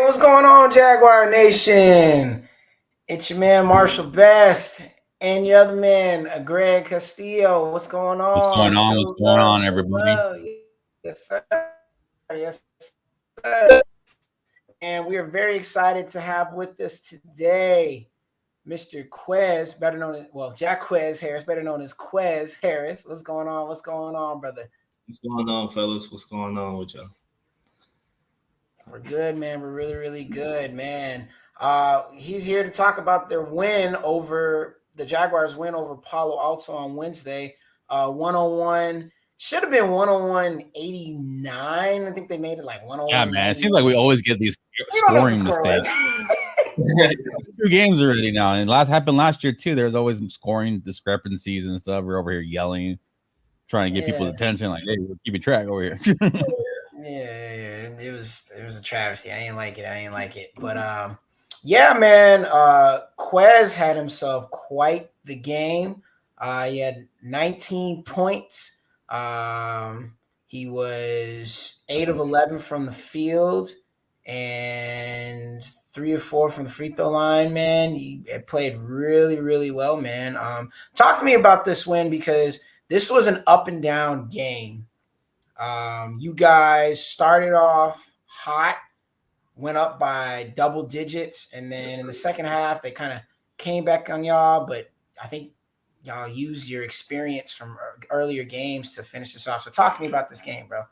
What's going on, Jaguar Nation? It's your man Marshall Best and your other man, Greg Castillo. What's going What's on? going on? What's going on, Show everybody? love. Yes, sir. Yes, sir. And we are very excited to have with us today Mr. Quez, better known as, Jaquez Harris, better known as Quez Harris. What's going on? What's going on, brother? What's going on, fellas? What's going on with y'all? We're good, man. We're really, really good, man. He's here to talk about their win over the Jaguars' win over Palo Alto on Wednesday. 101 should have been 101-89. I think they made it like 101. Yeah, man. It seems like we always get these scoring mistakes. 2 games already now, and happened last year too. There's always some scoring discrepancies and stuff. We're over here yelling, trying to get people's attention. Like, hey, we're keeping track over here. Yeah, it was a travesty. I didn't like it. But yeah, man, Quez had himself quite the game. He had 19 points. He was 8 of 11 from the field and 3 of 4 from the free throw line, man. He played really, really well, man. Talk to me about this win, because this was an up and down game. You guys started off hot, went up by double digits, and then in the second half they kind of came back on y'all, but I think y'all used your experience from earlier games to finish this off. So talk to me about this game, bro.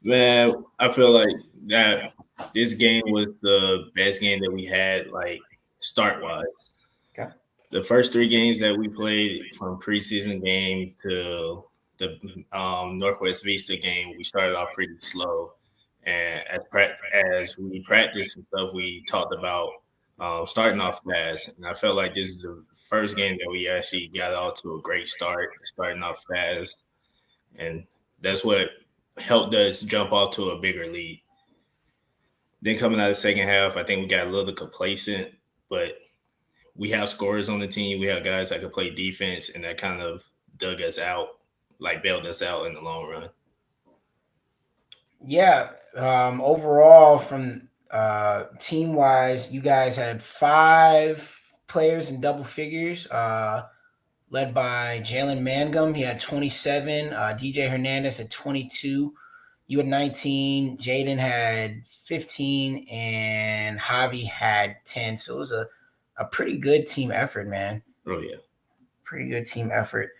Man, I feel like that this game was the best game that we had, like, start-wise. Okay. The first 3 games that we played, from preseason game to the Northwest Vista game, we started off pretty slow, and as we practiced and stuff, we talked about starting off fast. And I felt like this is the first game that we actually got off to a great start, starting off fast, and that's what helped us jump off to a bigger lead. Then coming out of the second half, I think we got a little complacent, but we have scorers on the team. We have guys that can play defense, and that kind of dug us out, like bailed us out in the long run. Yeah. Overall, from team wise, you guys had 5 players in double figures, led by Jalen Mangum. He had 27. DJ Hernandez had 22. You had 19. Jaden had 15, and Javi had 10. So it was a pretty good team effort, man. Oh yeah, pretty good team effort.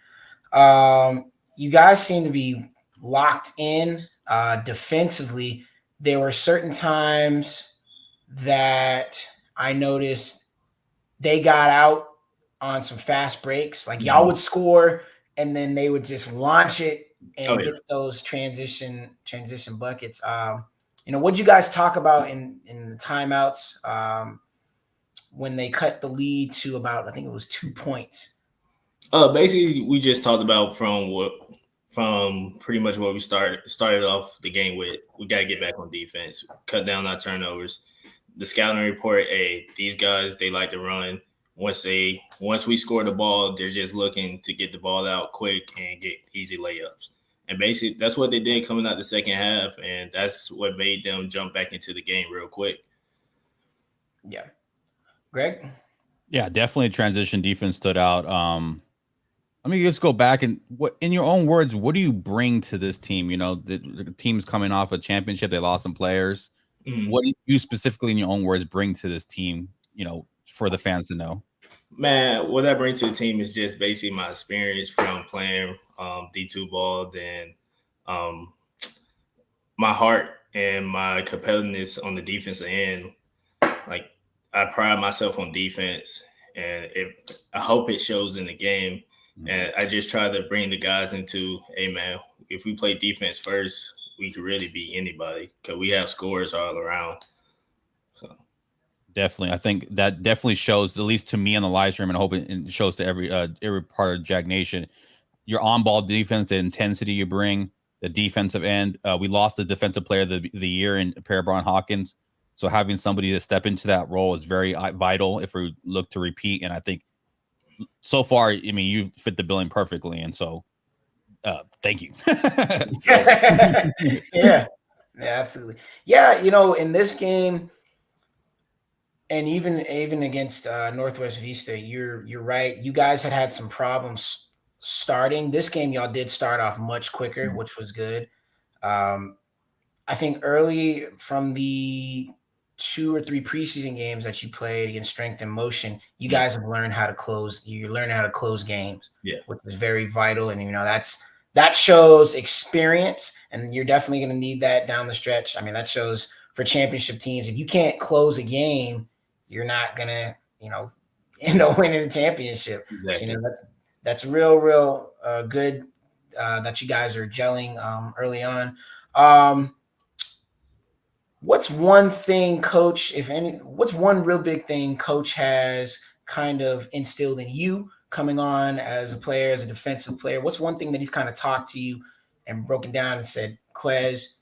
You guys seem to be locked in defensively. There were certain times that I noticed they got out on some fast breaks. Like, y'all would score, and then they would just launch it and get those transition buckets. What'd you guys talk about in the timeouts when they cut the lead to about, I think it was 2 points? Basically, we just talked about from pretty much what we started off the game with. We got to get back on defense, cut down our turnovers. The scouting report, hey, these guys, they like to run. Once we score the ball, they're just looking to get the ball out quick and get easy layups. And basically, that's what they did coming out the second half, and that's what made them jump back into the game real quick. Yeah. Greg? Yeah, definitely transition defense stood out. Let me just go back and, what, in your own words, what do you bring to this team? You know, the team's coming off a championship. They lost some players. Mm-hmm. What do you specifically, in your own words, bring to this team, for the fans to know? Man, what I bring to the team is just basically my experience from playing D2 ball, then my heart and my competitiveness on the defensive end. Like, I pride myself on defense, and I hope it shows in the game. And I just try to bring the guys into, hey, man, if we play defense first, we could really beat anybody, because we have scores all around. So definitely, I think that definitely shows, at least to me on the live stream, and I hope it shows to every part of Jag Nation, your on-ball defense, the intensity you bring, the defensive end. We lost the defensive player of the year in Paragon Hawkins, so having somebody to step into that role is very vital if we look to repeat. And I think so far, I mean, you've fit the billing perfectly, and so thank you. Yeah, absolutely. Yeah, in this game, And even against Northwest Vista, you're right. You guys had some problems starting this game. Y'all did start off much quicker, which was good. I think early from the 2 or 3 preseason games that you played against Strength and Motion, you guys have learned how to close. You learn how to close games, which is very vital. And that shows experience, and you're definitely going to need that down the stretch. I mean, that shows for championship teams. If you can't close a game, you're not gonna, end up winning the championship. Exactly. So, that's real good that you guys are gelling early on. What's one thing, Coach, what's one real big thing Coach has kind of instilled in you coming on as a player, as a defensive player? What's one thing that he's kind of talked to you and broken down and said, Quez,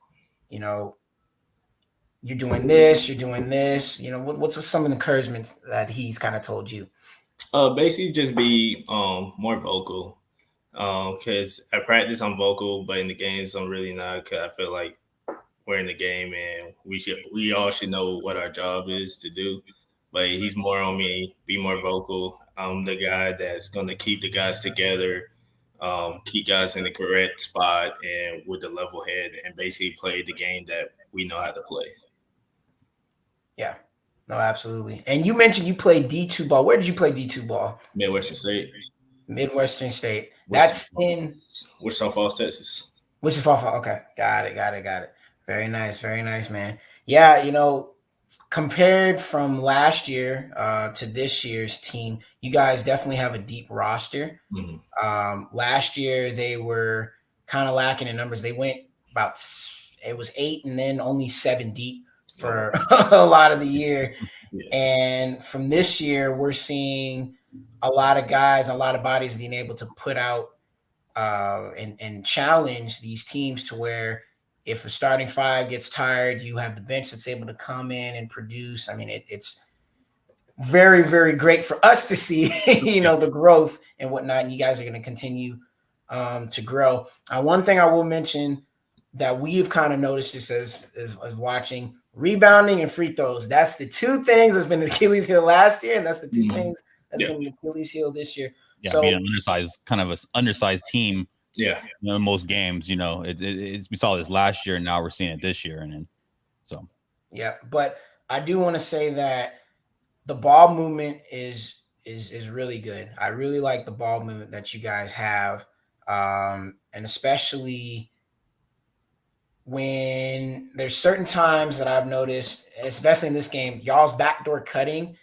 you're doing this, you're doing this. What's some of the encouragement that he's kind of told you? Basically just be more vocal. Because at practice I'm vocal, but in the games I'm really not, because I feel like we're in the game and we all should know what our job is to do. But he's more on me, be more vocal. I'm the guy that's going to keep the guys together, keep guys in the correct spot and with the level head, and basically play the game that we know how to play. Yeah, no, absolutely. And you mentioned you played D2 ball. Where did you play D2 ball? Midwestern State. Midwestern State. That's in Wichita Falls, Texas. Wichita Falls. Okay, got it. Very nice, man. Yeah, compared from last year to this year's team, you guys definitely have a deep roster. Mm-hmm. Last year they were kind of lacking in numbers. They went it was 8 and then only 7 deep for a lot of the year. Yeah. And from this year, we're seeing a lot of guys, a lot of bodies being able to put out and challenge these teams to where if a starting 5 gets tired, you have the bench that's able to come in and produce. I mean, it's very, very great for us to see, the growth and whatnot. And you guys are going to continue to grow. One thing I will mention that we've kind of noticed just as watching, rebounding and free throws. That's the 2 things that's been the Achilles heel last year, and that's the 2 things that's been the Achilles heel this year. Yeah, so, being an undersized team. Yeah, in most games, we saw this last year, and now we're seeing it this year, and then so. Yeah, but I do want to say that the ball movement is really good. I really like the ball movement that you guys have, and especially when there's certain times that I've noticed, especially in this game, y'all's backdoor cutting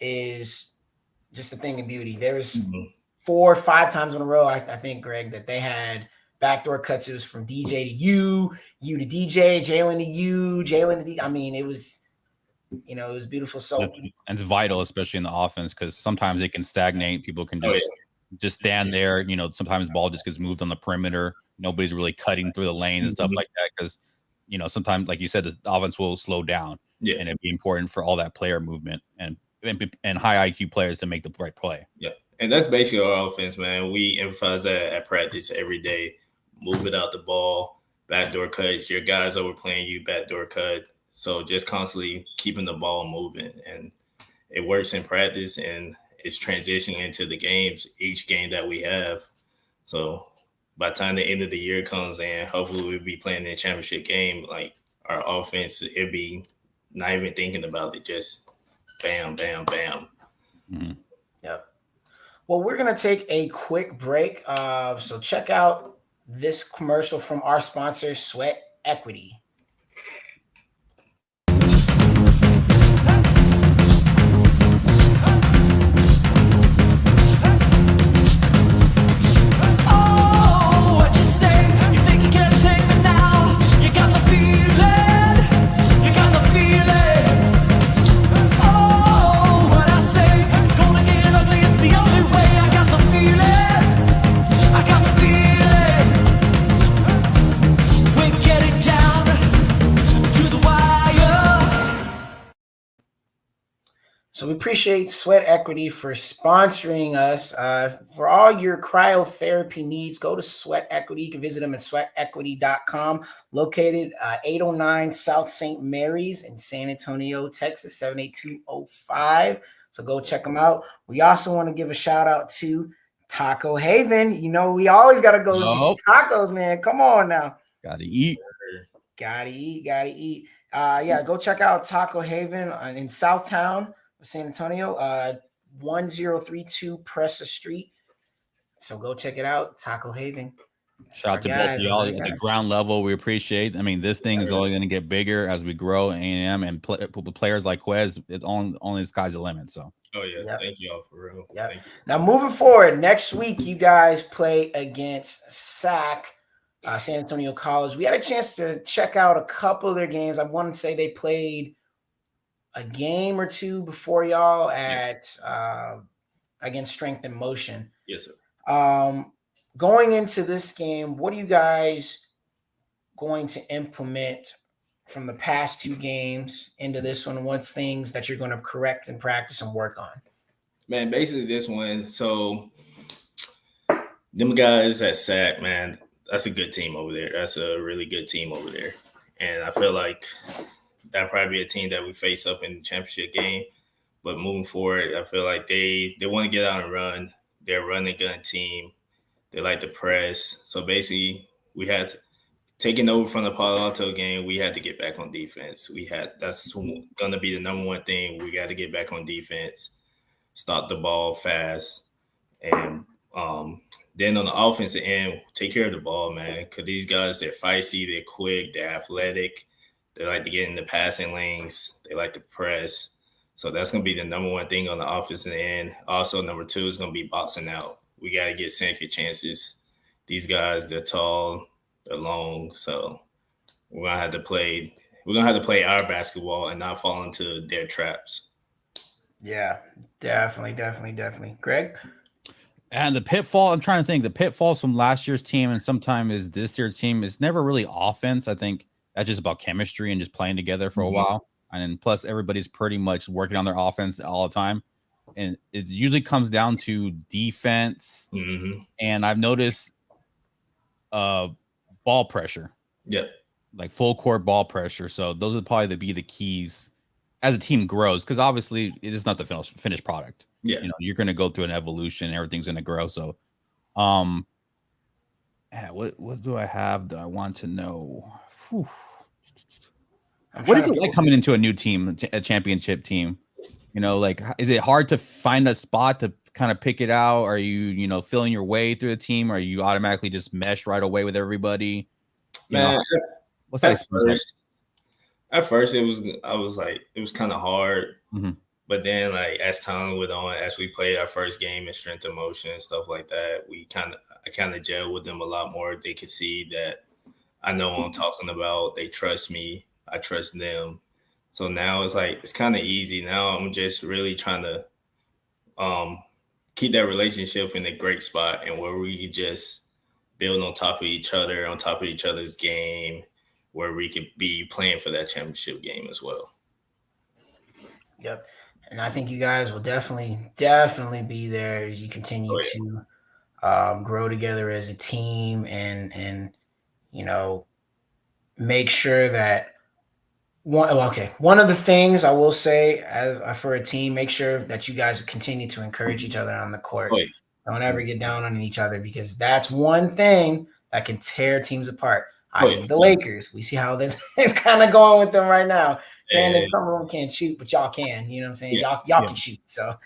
is just a thing of beauty. There's 4 or 5 times in a row, I think, Greg, that they had backdoor cuts. It was from DJ to you to DJ, Jalen to you, Jalen to D. I mean, it was beautiful. So, and it's vital, especially in the offense, because sometimes it can stagnate. People can just stand there. Sometimes the ball just gets moved on the perimeter. Nobody's really cutting through the lanes and stuff like that because, sometimes, like you said, the offense will slow down. Yeah. And it'd be important for all that player movement and high IQ players to make the right play. Yeah. And that's basically our offense, man. We emphasize that at practice every day. Move it out the ball, backdoor cuts. Your guys overplaying you, backdoor cut. So just constantly keeping the ball moving. And it works in practice, and it's transitioning into the games, each game that we have. So by the time the end of the year comes in, hopefully we'll be playing in a championship game. Like our offense, it'd be not even thinking about it, just bam, bam, bam. Mm-hmm. Yep. Well, we're going to take a quick break. So check out this commercial from our sponsor, Sweat Equity. Down So we appreciate Sweat Equity for sponsoring us. For all your cryotherapy needs, go to Sweat Equity. You can visit them at sweatequity.com, located 809 South St. Mary's in San Antonio, Texas, 78205. So go check them out. We also want to give a shout out to Taco Haven. You know, we always got to go get tacos, man. Come on now. Gotta eat. Gotta eat. Yeah, go check out Taco Haven in Southtown, San Antonio, 1032 Pressa Street. So go check it out, Taco Haven. Shout out to both of y'all at the ground level. We appreciate. I mean, this thing is only going to get bigger as we grow. A&M and players like Quez, it's only the sky's the limit. So. Oh yeah, Thank you all for real. Yeah. Now moving forward, next week you guys play against SAC. San Antonio College. We had a chance to check out a couple of their games. I want to say they played a game or two before y'all at against Strength in Motion. Yes, sir. Going into this game, what are you guys going to implement from the past two games into this one? What's things that you're going to correct and practice and work on? Man, basically this one. So them guys at SAC, man, that's a good team over there. That's a really good team over there. And I feel like that'll probably be a team that we face up in the championship game. But moving forward, I feel like they want to get out and run. They're a run and gun team. They like to press. So basically, we had taken over from the Palo Alto game. We had to get back on defense. That's going to be the number one thing. We got to get back on defense, stop the ball fast, and then on the offensive end, take care of the ball, man. Because these guys, they're feisty, they're quick, they're athletic. They like to get in the passing lanes. They like to press. So that's going to be the number one thing on the offensive end. Also, number two is going to be boxing out. We got to get second chances. These guys, they're tall, they're long. So we're going to have to play our basketball and not fall into their traps. Yeah, definitely. Greg? And the pitfall, I'm trying to think, the pitfalls from last year's team and sometimes is this year's team is never really offense. I think that's just about chemistry and just playing together for a while. And then plus everybody's pretty much working on their offense all the time. And it usually comes down to defense. And I've noticed ball pressure. Yeah. Like full court ball pressure. So those would probably be the keys as a team grows, because obviously it is not the finished product. Yeah, you know, you're going to go through an evolution. Everything's going to grow. So, what do I have that I want to know? What is it like coming into a new team, a championship team? You know, like, is it hard to find a spot to kind of pick it out? Are you, feeling your way through the team? Or are you automatically just meshed right away with everybody? Man, what's that? At first, it was kind of hard. But then, like, as time went on, as we played our first game in Strength in Motion and stuff like that, I kind of gelled with them a lot more. They could see that I know what I'm talking about. They trust me. I trust them. So now it's kind of easy. Now I'm just really trying to keep that relationship in a great spot and where we can just build on top of each other, on top of each other's game, where we could be playing for that championship game as well. Yep. And I think you guys will definitely be there as you continue to grow together as a team and make sure that one of the things I will say for a team, make sure that you guys continue to encourage each other on the court. Don't ever get down on each other, because that's one thing that can tear teams apart. The Lakers, we see how this is kind of going with them right now. Granted, some of them can't shoot, but y'all can. You know what I'm saying? Y'all can shoot. So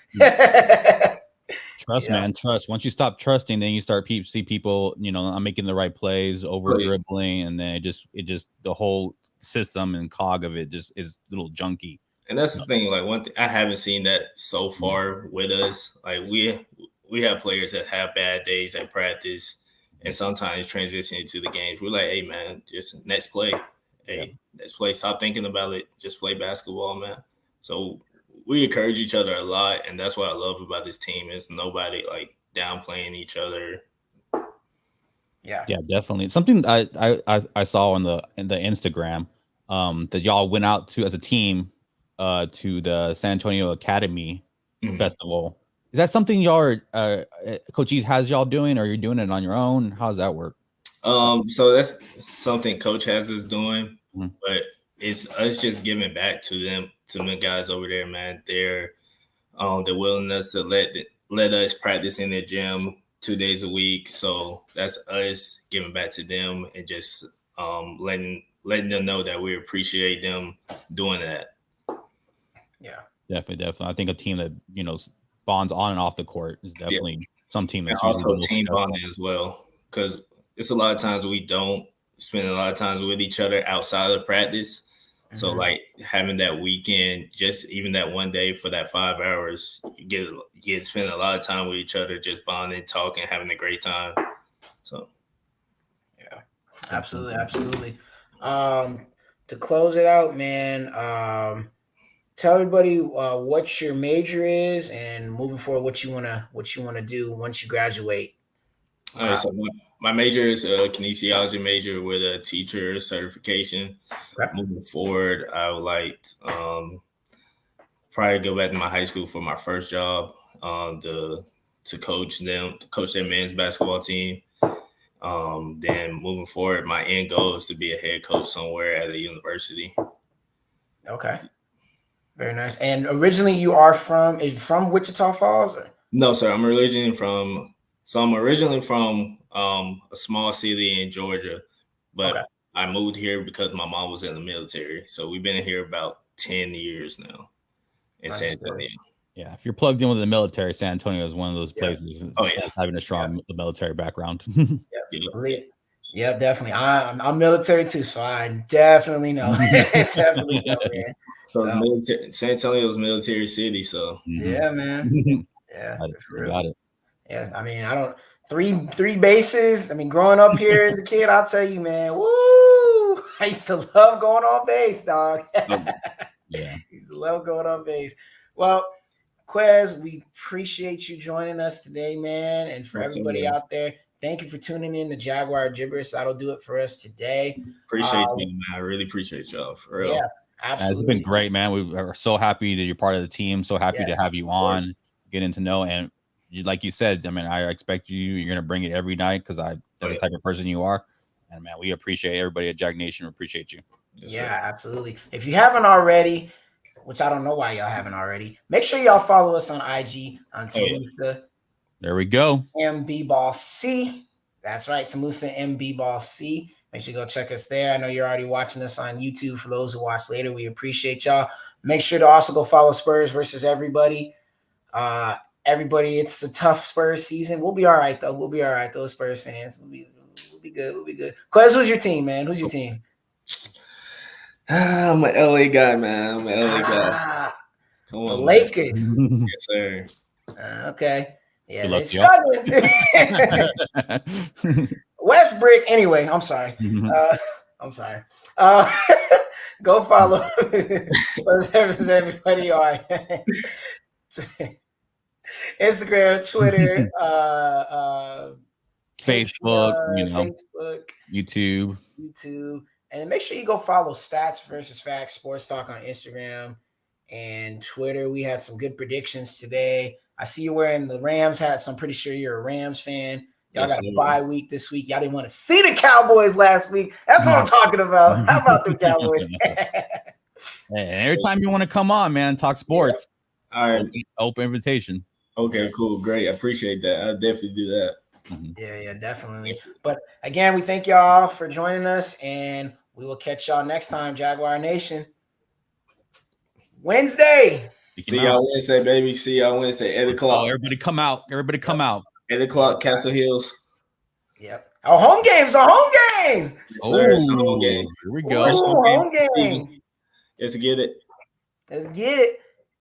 trust, man. Trust. Once you stop trusting, then you start see people, not making the right plays, over dribbling, and then it just the whole system and cog of it just is a little junky. And that's the thing. Like, one thing I haven't seen that so far with us. Like, we have players that have bad days at practice, and sometimes transition into the games. We're like, hey, man, just next play. Hey, let's play. Stop thinking about it. Just play basketball, man. So we encourage each other a lot, and that's what I love about this team. Is nobody like downplaying each other. Yeah, definitely. It's something I saw in the Instagram that y'all went out to as a team to the San Antonio Academy Festival. Is that something y'all are Coach East has y'all doing, or you're doing it on your own? How does that work? So that's something Coach has us doing, but it's us just giving back to them, to the guys over there, man. They're the willingness to let us practice in their gym 2 days a week. So that's us giving back to them and just letting them know that we appreciate them doing that. Yeah, definitely. I think a team that bonds on and off the court is definitely some team that's and also team bonding as well, because it's a lot of times we don't spend a lot of times with each other outside of practice. So like having that weekend, just even that one day for that 5 hours, you get to spend a lot of time with each other, just bonding, talking, having a great time. So yeah, absolutely. To close it out, man, tell everybody what your major is and moving forward what you wanna do once you graduate. All right, so my major is a kinesiology major with a teacher certification. Okay. Moving forward, I would like probably go back to my high school for my first job, to coach their men's basketball team. Then moving forward, my end goal is to be a head coach somewhere at a university. Okay. Very nice. And originally you are from Wichita Falls? Or? No, sir. I'm originally from a small city in Georgia, but I moved here because my mom was in the military. So we've been here about 10 years now in San Antonio. Yeah, if you're plugged in with the military, San Antonio is one of those places that's having a strong military background. Yeah, definitely. I'm military too, so I definitely know. Definitely know, man. So San Antonio's military city, so yeah, man. Yeah, got it. Yeah, I mean, I don't three bases. I mean, growing up here as a kid, I'll tell you, man. Woo! I used to love going on base, dog. Yeah, used to love going on base. Well, Quez, we appreciate you joining us today, man, and for everybody out there. Thank you for tuning in to Jaguar Jibberish. That'll do it for us today. Appreciate you, man. I really appreciate y'all. For real. Yeah, absolutely. It's been great, man. We are so happy that you're part of the team. So happy to have you on, getting to know. And like you said, I mean, I expect you're going to bring it every night because that's the type of person you are. And, man, we appreciate everybody at Jag Nation. We appreciate you. Yes, yeah, absolutely. If you haven't already, which I don't know why y'all haven't already, make sure y'all follow us on IG on Tamusa. There we go. MB Ball C. That's right. Tamusa MB Ball C. Make sure you go check us there. I know you're already watching us on YouTube. For those who watch later, we appreciate y'all. Make sure to also go follow Spurs versus everybody. Everybody, it's a tough Spurs season. We'll be all right, though. We'll be all right, those Spurs fans. We'll be good. We'll be good. Quez, who's your team, man? Who's your team? I'm an LA guy, man. I'm an LA guy. Come on, the Lakers. Yes, sir. Okay. Yeah, they're struggling. Westbrook. Anyway, I'm sorry. I'm sorry. Go follow everybody on Instagram, Twitter, Facebook, YouTube. And make sure you go follow Stats versus Facts Sports Talk on Instagram and Twitter. We had some good predictions today. I see you wearing the Rams hat, so I'm pretty sure you're a Rams fan. Y'all got a bye week this week. Y'all didn't want to see the Cowboys last week. That's what I'm talking about. How about the Cowboys? Hey, every time you want to come on, man, talk sports. Yeah. All right. Open invitation. Okay, cool. Great. I appreciate that. I'll definitely do that. Yeah, definitely. But again, we thank y'all for joining us, and we will catch y'all next time, Jaguar Nation. Wednesday. See y'all Wednesday, baby. See y'all Wednesday, 8 o'clock. Everybody come out. 8 o'clock, Castle Hills. Yep. Our home game's a home game. Home game. Here we go. Home game. Let's get it. Let's get it.